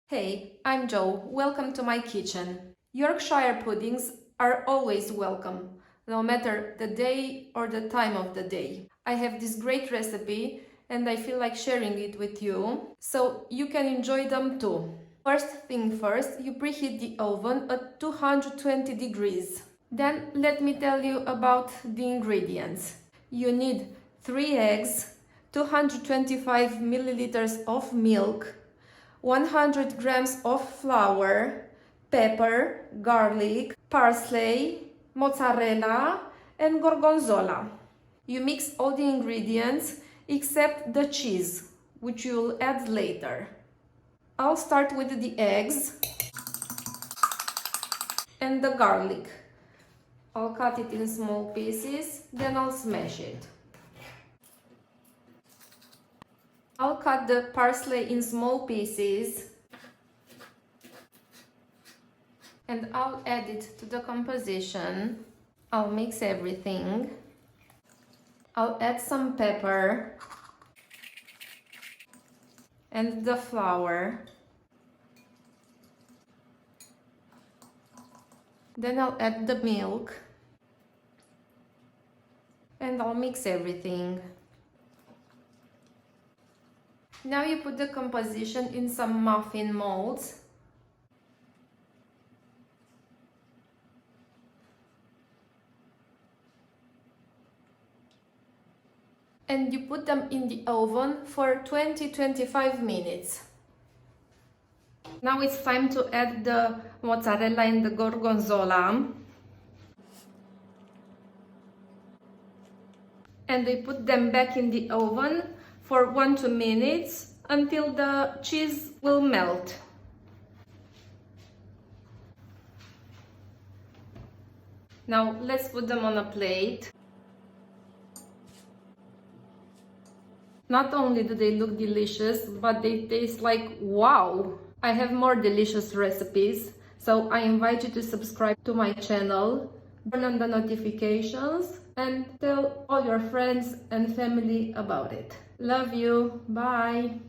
Hey, I'm Joe. Welcome to my kitchen. Yorkshire puddings are always welcome, no matter the day or the time of the day. I have this great recipe and I feel like sharing it with you, so you can enjoy them too. First thing first, you preheat the oven at 220 degrees. Then let me tell you about the ingredients. You need 3 eggs, 225 milliliters of milk, 100 grams of flour, pepper, garlic, parsley, mozzarella, and gorgonzola. You mix all the ingredients except the cheese, which you'll add later. I'll start with the eggs and the garlic. I'll cut it in small pieces, then I'll smash it. I'll cut the parsley in small pieces and I'll add it to the composition. I'll mix everything. I'll add some pepper and the flour. Then I'll add the milk and I'll mix everything. Now you put the composition in some muffin molds. And you put them in the oven for 20-25 minutes. Now it's time to add the mozzarella and the gorgonzola. And we put them back in the oven for 1-2 minutes until the cheese will melt. Now let's put them on a plate. Not only do they look delicious, but they taste like wow! I have more delicious recipes, so I invite you to subscribe to my channel, turn on the notifications, and tell all your friends and family about it. Love you. Bye.